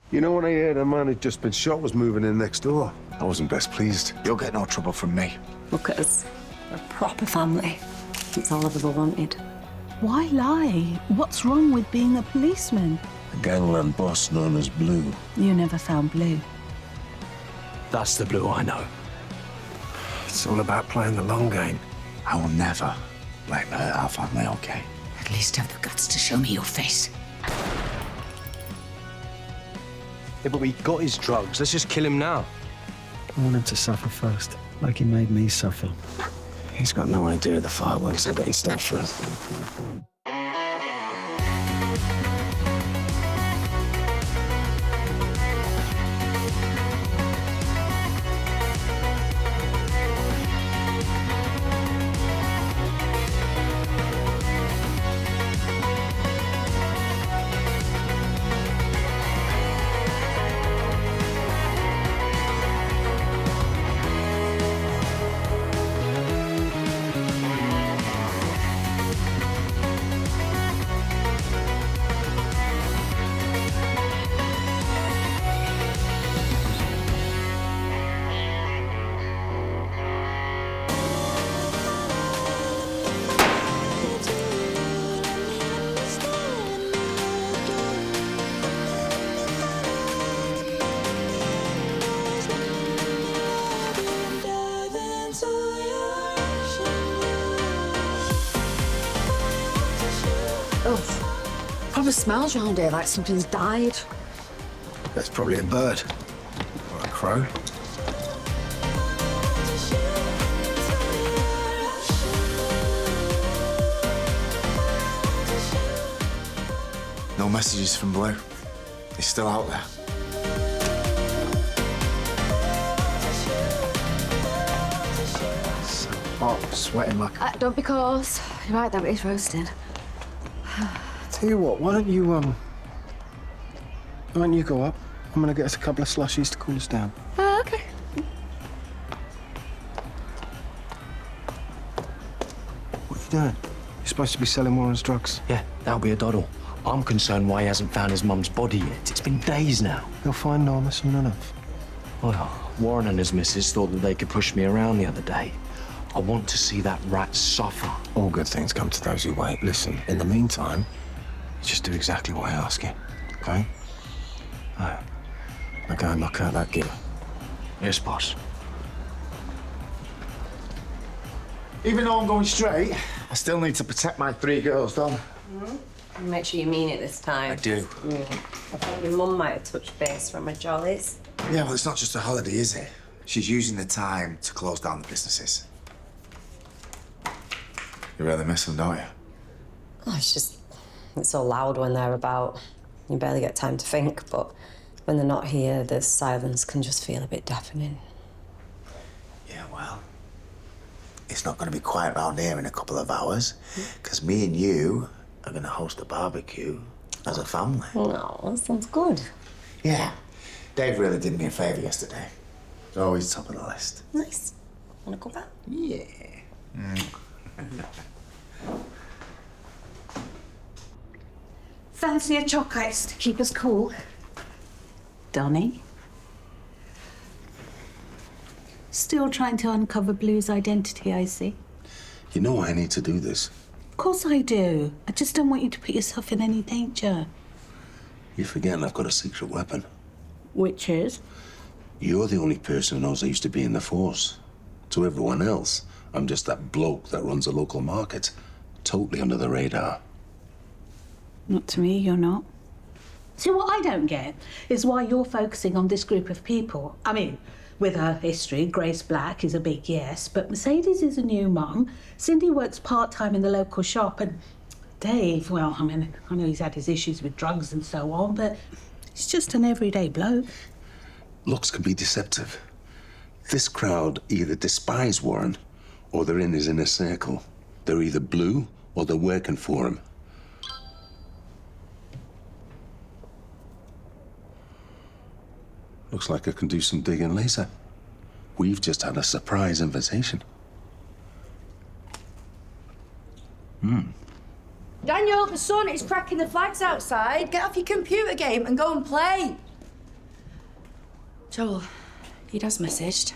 You know, when I heard a man who'd just been shot was moving in next door, I wasn't best pleased. You'll get no trouble from me. Look at us. We're a proper family. It's all I've ever wanted. Why lie? What's wrong with being a policeman? A gangland boss known as Blue. You never found Blue. That's the Blue I know. It's all about playing the long game. I will never let him hurt our family, okay? At least have the guts to show me your face. Yeah, but we got his drugs. Let's just kill him now. I want him to suffer first, like he made me suffer. He's got no idea of the fireworks are getting stuff for us. Probably smells round here like something's died. That's probably a bird. Or a crow. No messages from Blue. He's still out there. So hot, sweating like... Don't be coarse. You're right, though, it is roasting. Tell you what, why don't you go up? I'm gonna get us a couple of slushies to cool us down. Oh, okay. What are you doing? You're supposed to be selling Warren's drugs. Yeah, that'll be a doddle. I'm concerned why he hasn't found his mum's body yet. It's been days now. He'll find Norma soon enough. Well, Warren and his missus thought that they could push me around the other day. I want to see that rat suffer. All good things come to those who wait. Listen, in the meantime, just do exactly what I ask you, okay? Now go and knock out that gear. Yes, boss. Even though I'm going straight, I still need to protect my 3 girls, Don. Make sure you mean it this time. I do. I thought your mum might have touched base from her jollies. Yeah, well, it's not just a holiday, is it? She's using the time to close down the businesses. You really miss them, don't you? Oh, it's so loud when they're about. You barely get time to think, but when they're not here, the silence can just feel a bit deafening. Yeah, well, it's not going to be quiet round here in a couple of hours, because me and you are going to host a barbecue as a family. No, that sounds good. Yeah. Dave really did me a favour yesterday. Always top of the list. Nice. Wanna go back? Yeah. Fancy a chalk ice to keep us cool? Donny? Still trying to uncover Blue's identity, I see. You know I need to do this. Of course I do. I just don't want you to put yourself in any danger. You're forgetting I've got a secret weapon. Which is? You're the only person who knows I used to be in the force. To everyone else, I'm just that bloke that runs a local market. Totally under the radar. Not to me, you're not. See, what I don't get is why you're focusing on this group of people. I mean, with her history, Grace Black is a big yes, but Mercedes is a new mum, Cindy works part-time in the local shop, and Dave, well, I mean, I know he's had his issues with drugs and so on, but he's just an everyday bloke. Looks can be deceptive. This crowd either despise Warren or they're in his inner circle. They're either Blue or they're working for him. Looks like I can do some digging later. We've just had a surprise invitation. Daniel, the sun is cracking the flags outside. Get off your computer game and go and play. Joel, he does messaged.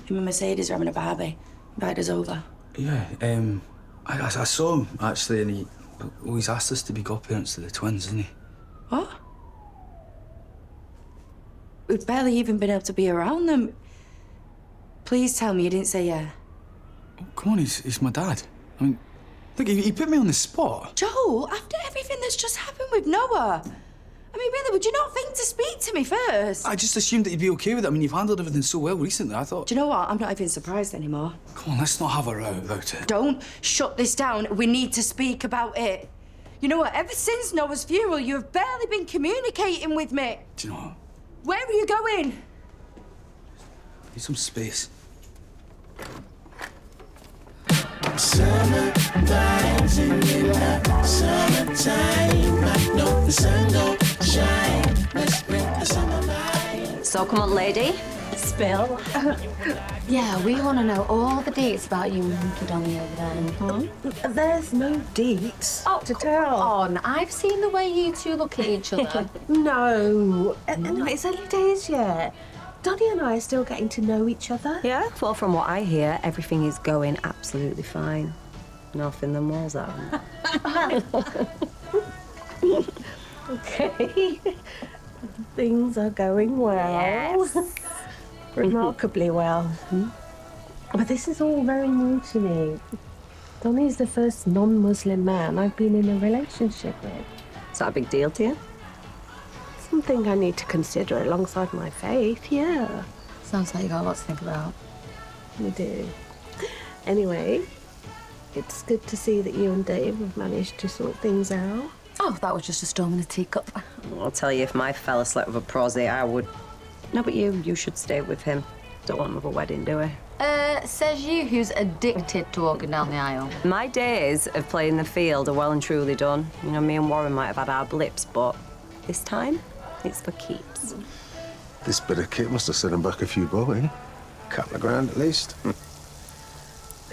Him and Mercedes are having a barbie. Invited us over. Yeah, I saw him, actually, and he's asked us to be godparents to the twins, hasn't he? What? We've barely even been able to be around them. Please tell me you didn't say yeah. Oh, come on, he's my dad. I mean, look, he put me on the spot. Joel, after everything that's just happened with Noah, I mean, really, would you not think to speak to me first? I just assumed that you'd be okay with it. I mean, you've handled everything so well recently, I thought... Do you know what? I'm not even surprised anymore. Come on, let's not have a row about it. Don't shut this down. We need to speak about it. You know what? Ever since Noah's funeral, you have barely been communicating with me. Do you know what? Where are you going? Need some space. Summer vibes in the summertime. I know the sun don't shine. Let's bring the summer vibes. So come on, lady. Spill. Yeah, we want to know all the deets about you and Hunky Donny over there. There's no deets to tell. Come on, I've seen the way you two look at each other. No, it's early days yet. Donny and I are still getting to know each other. Yeah? Well, from what I hear, everything is going absolutely fine. Nothing the more's out. Okay. Things are going well. Yes. Remarkably well. But this is all very new to me. Donny's the first non-Muslim man I've been in a relationship with. Is that a big deal to you? Something I need to consider alongside my faith, yeah. Sounds like you got a lot to think about. We do. Anyway, it's good to see that you and Dave have managed to sort things out. Oh, that was just a storm in a teacup. I'll tell you, if my fella slept with a prosy, I would... No, but you should stay with him. Don't want another wedding, do we? Says you who's addicted to walking down the aisle. My days of playing the field are well and truly done. You know, me and Warren might have had our blips, but this time, it's for keeps. This bit of kit must have set him back a few bob, eh? Couple of grand at least.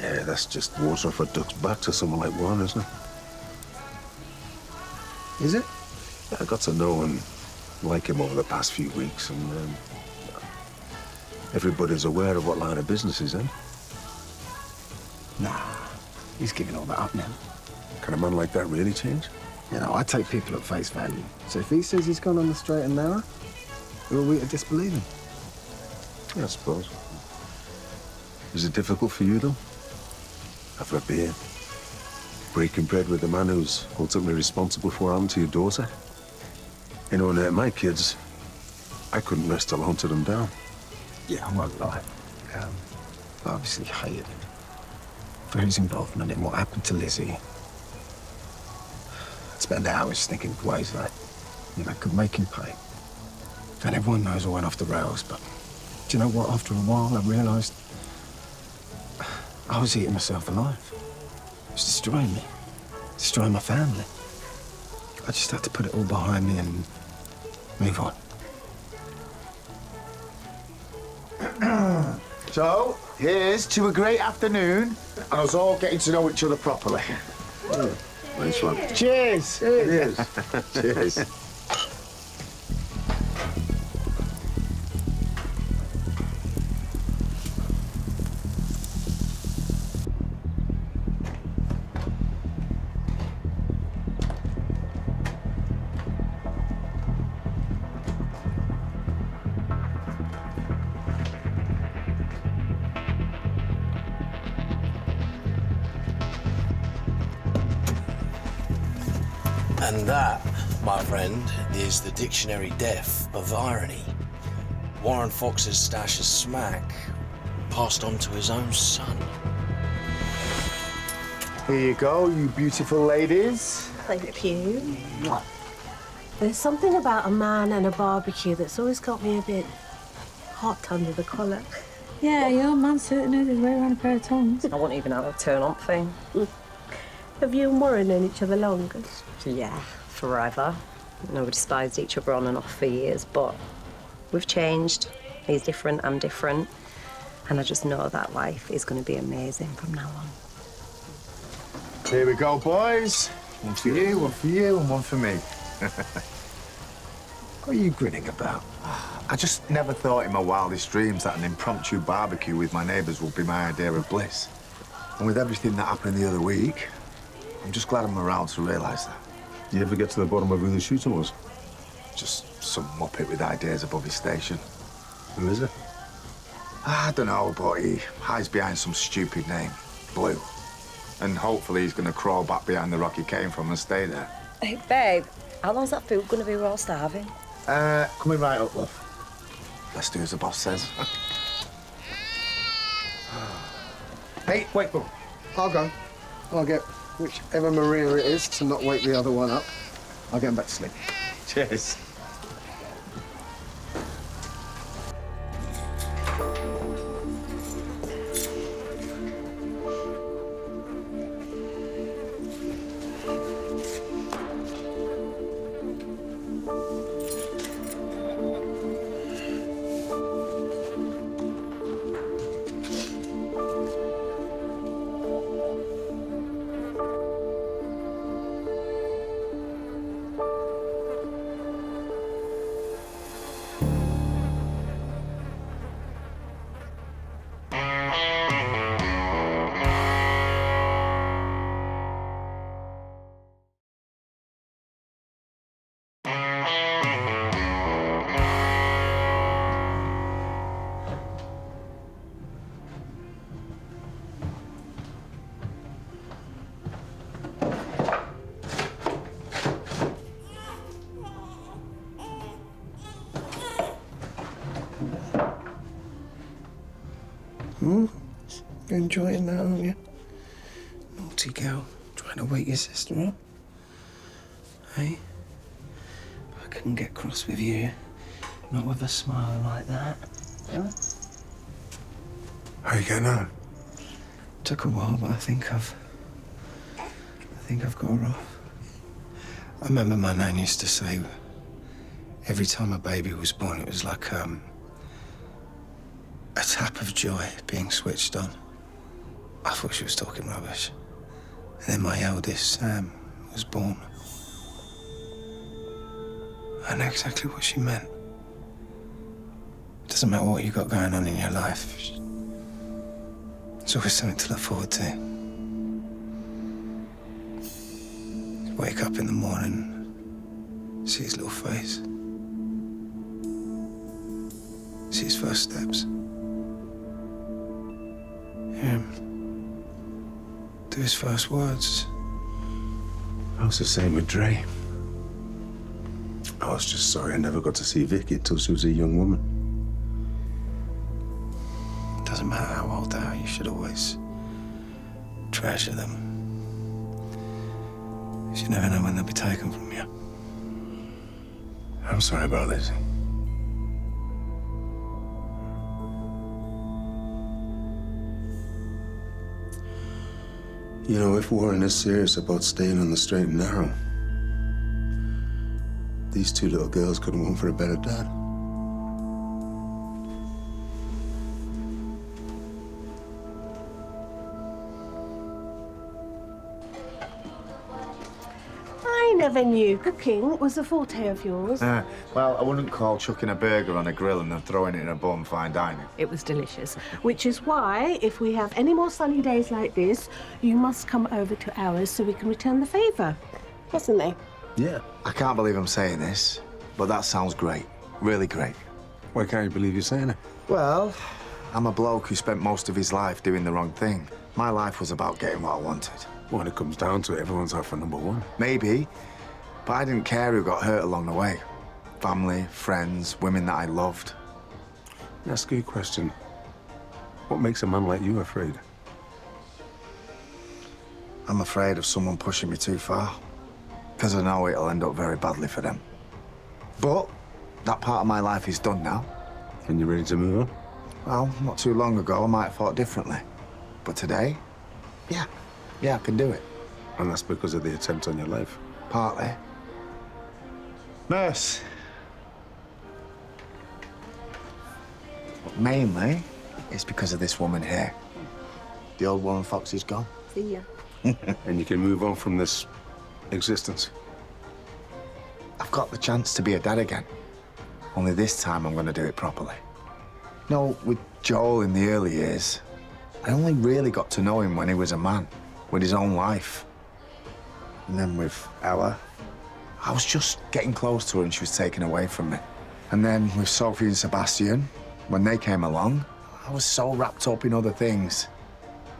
Yeah, that's just water off a duck's back to someone like Warren, isn't it? Is it? I got to know and like him over the past few weeks, and everybody's aware of what line of business he's in. Nah, he's giving all that up now. Can a man like that really change? You know, I take people at face value. So if he says he's gone on the straight and narrow, who are we to disbelieve him? Yeah, I suppose. Is it difficult for you, though? After a beer? Breaking bread with the man who's ultimately responsible for what happened to your daughter? You know, and my kids, I couldn't rest till I hunted them down. Yeah, I won't lie. I obviously hated him for his involvement in what happened to Lizzie. I'd spend hours thinking of ways that, could make him pay. And everyone knows I went off the rails, but do you know what? After a while, I realised I was eating myself alive. It was destroying me, destroying my family. I just had to put it all behind me and move on. So, here's to a great afternoon and us all getting to know each other properly. Nice one. Cheers! Cheers. Cheers. And that, my friend, is the dictionary death of irony. Warren Fox's stash of smack passed on to his own son. Here you go, you beautiful ladies. Thank you. There's something about a man and a barbecue that's always got me a bit hot under the collar. Yeah, your man certainly knows his way around a pair of tongs. I wouldn't even have a turn-on thing. Have you and Warren known each other longer? Yeah, forever. We despised each other on and off for years, but we've changed. He's different, I'm different. And I just know that life is going to be amazing from now on. Here we go, boys. One for you, and one for me. What are you grinning about? I just never thought in my wildest dreams that an impromptu barbecue with my neighbours would be my idea of bliss. And with everything that happened the other week, I'm just glad I'm around to realise that. You ever get to the bottom of who the shooter was? Just some muppet with ideas above his station. Who is it? I don't know, but he hides behind some stupid name, Blue. And hopefully he's going to crawl back behind the rock he came from and stay there. Hey, babe, how long's that food going to be? We're all starving. Coming right up, love. Let's do as the boss says. Hey, wait, Bob. I'll go. I'll get whichever Maria it is to not wake the other one up. I'll get him back to sleep. Cheers. You're enjoying that, aren't you? Naughty girl, trying to wake your sister up. Hey? I couldn't get cross with you. Not with a smile like that. Yeah? How are you getting on? Took a while, but I think I've got her off. I remember my nan used to say every time a baby was born, it was like a tap of joy being switched on. I thought she was talking rubbish. And then my eldest, Sam, was born. I know exactly what she meant. It doesn't matter what you got going on in your life. There's always something to look forward to. Wake up in the morning, see his little face. See his first steps. Hear him do his first words. I was the same with Dre. I was just sorry I never got to see Vicky until she was a young woman. Doesn't matter how old they are, you should always treasure them. 'Cause you never know when they'll be taken from you. I'm sorry about this. You know, if Warren is serious about staying on the straight and narrow, these two little girls couldn't want for a better dad. I never knew cooking was a forte of yours. Well, I wouldn't call chucking a burger on a grill and then throwing it in a bun fine dining. It was delicious. Which is why, if we have any more sunny days like this, you must come over to ours so we can return the favour. Wasn't they? Yeah. I can't believe I'm saying this, but that sounds great. Really great. Why can't you believe you're saying it? Well, I'm a bloke who spent most of his life doing the wrong thing. My life was about getting what I wanted. When it comes down to it, everyone's out for number one. Maybe, but I didn't care who got hurt along the way. Family, friends, women that I loved. Let me ask you a question. What makes a man like you afraid? I'm afraid of someone pushing me too far, because I know it'll end up very badly for them. But that part of my life is done now. And you're ready to move on? Well, not too long ago, I might have thought differently. But today, yeah, I can do it. And that's because of the attempt on your life? Partly. Nurse. But mainly, it's because of this woman here. The old Warren Fox is gone. See ya. And you can move on from this existence? I've got the chance to be a dad again. Only this time I'm going to do it properly. No, with Joel in the early years, I only really got to know him when he was a man, with his own life. And then with Ella, I was just getting close to her and she was taken away from me. And then with Sophie and Sebastian, when they came along, I was so wrapped up in other things.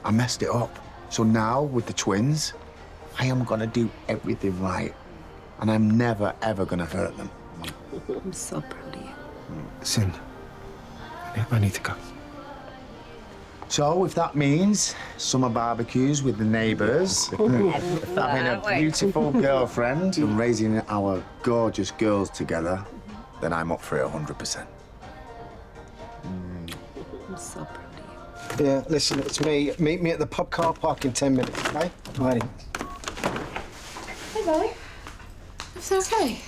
I messed it up. So now, with the twins, I am gonna do everything right. And I'm never, ever gonna hurt them. I'm so proud of you. Listen, I need to go. So, if that means summer barbecues with the neighbours, having a beautiful girlfriend and raising our gorgeous girls together, then I'm up for it 100%. I'm so proud of you. Yeah, listen, it's me. Meet me at the pub car park in 10 minutes, okay? Righty. Hey, Boy. Everything okay?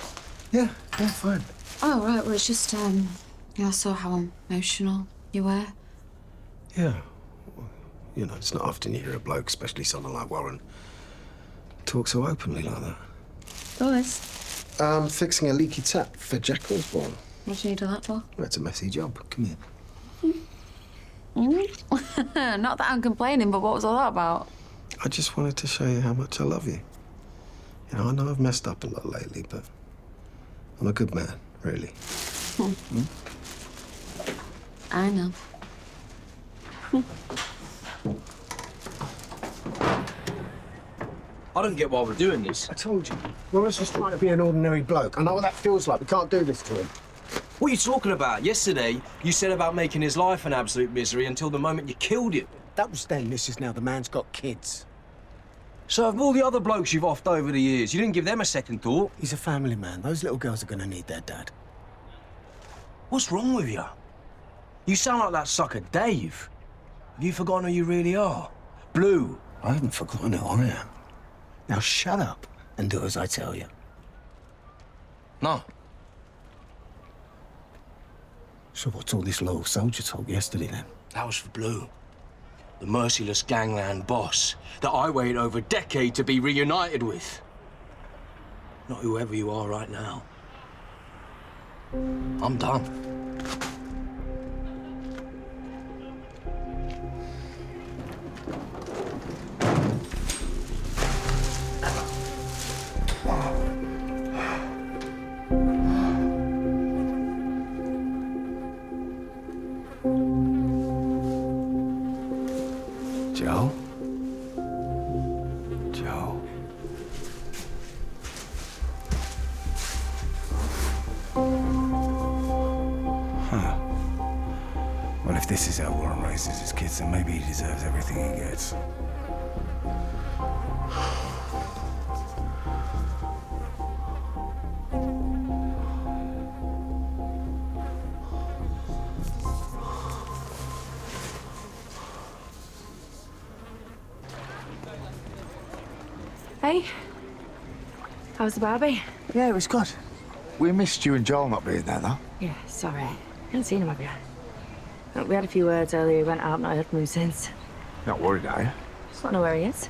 Yeah, fine. Oh, right. Well, it's just, I saw how emotional you were. Yeah. You know, it's not often you hear a bloke, especially someone like Warren, talk so openly like that. Boys. Fixing a leaky tap for Jack Osborne. What do you need all that for? Well, it's a messy job. Come here. Not that I'm complaining, but what was all that about? I just wanted to show you how much I love you. You know, I know I've messed up a lot lately, but I'm a good man, really. I know. I don't get why we're doing this. I told you. Warren's just trying to be an ordinary bloke. I know what that feels like. We can't do this to him. What are you talking about? Yesterday, you said about making his life an absolute misery until the moment you killed him. That was then. This is now. The man's got kids. So of all the other blokes you've offed over the years, you didn't give them a second thought? He's a family man. Those little girls are going to need their dad. What's wrong with you? You sound like that sucker Dave. Have you forgotten who you really are? Blue. I haven't forgotten who I am. Now shut up and do as I tell you. No. So what's all this loyal soldier talk yesterday, then? That was for Blue. The merciless gangland boss that I waited over a decade to be reunited with. Not whoever you are right now. I'm done. Joe? Joe? Huh. Well, if this is how Warren raises his kids, then maybe he deserves everything he gets. Hey, how's the barbie? Yeah, it was good. We missed you and Joel not being there, though. Yeah, sorry. Haven't seen him, have you? We had a few words earlier. He went out, not heard from him since. Not worried, are you? Just don't know where he is.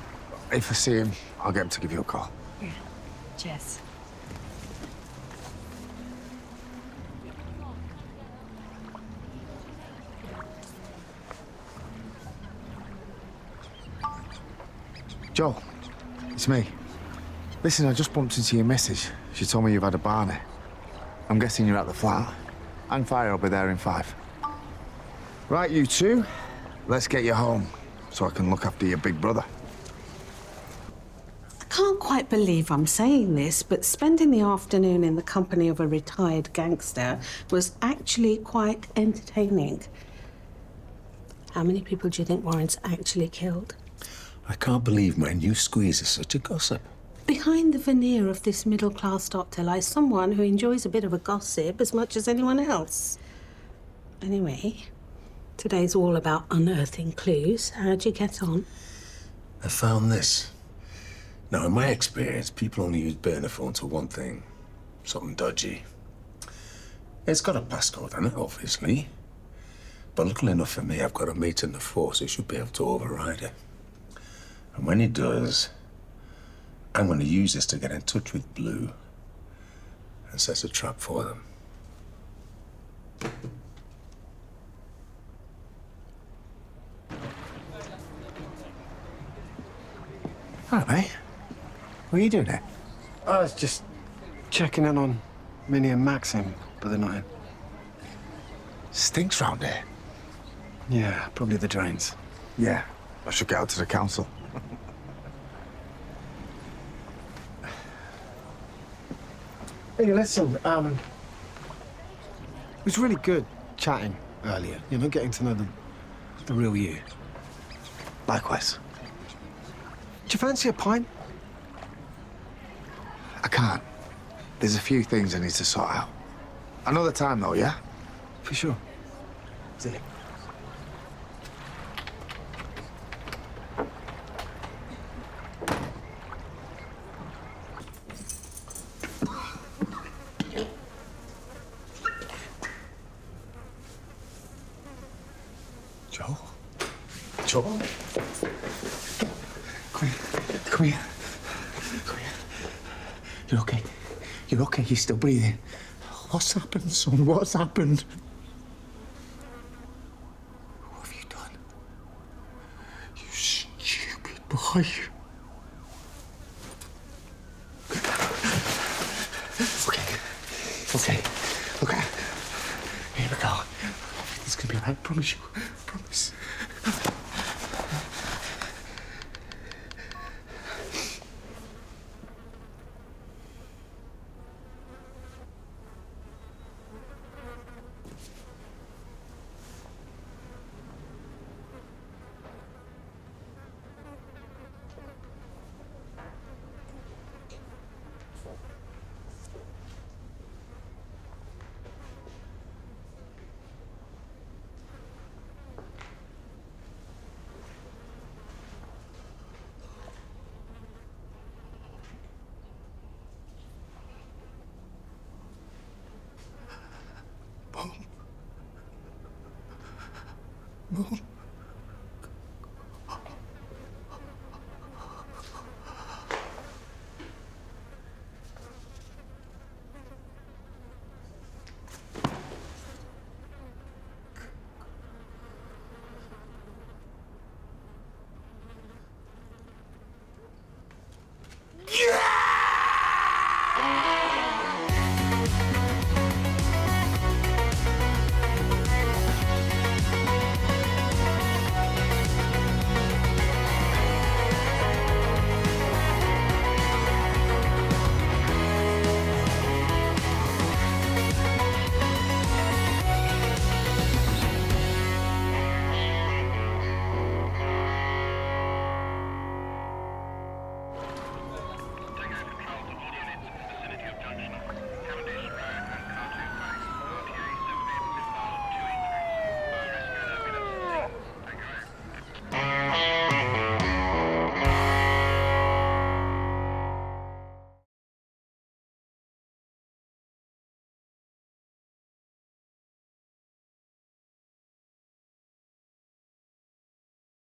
If I see him, I'll get him to give you a call. Yeah. Cheers. Joel, it's me. Listen, I just bumped into your missus. She told me you've had a Barney. I'm guessing you're at the flat. Hang fire, I'll be there in 5. Right, you two, let's get you home so I can look after your big brother. I can't quite believe I'm saying this, but spending the afternoon in the company of a retired gangster was actually quite entertaining. How many people do you think Warren's actually killed? I can't believe my new squeeze is such a gossip. Behind the veneer of this middle-class doctor lies someone who enjoys a bit of a gossip as much as anyone else. Anyway, today's all about unearthing clues. How'd you get on? I found this. Now, in my experience, people only use burner phones for one thing. Something dodgy. It's got a passcode on it, obviously. But luckily enough for me, I've got a mate in the force who should be able to override it. And when he does, I'm going to use this to get in touch with Blue and set a trap for them. All right, mate. What are you doing here? I was just checking in on Minnie and Maxim, but they're not in. Stinks round here. Yeah, probably the drains. Yeah, I should get out to the council. Hey, listen, it was really good chatting earlier, you know, getting to know the real you. Likewise. Do you fancy a pint? I can't. There's a few things I need to sort out. Another time, though, yeah? For sure. See you. Joel? Joel? Come here. Come here. Come here. You're okay. You're okay. You're still breathing. What's happened, son? What's happened? What have you done? You stupid boy. Okay. Okay. Okay. Here we go. It's gonna be all right. I promise you. I promise. Mom. Mom.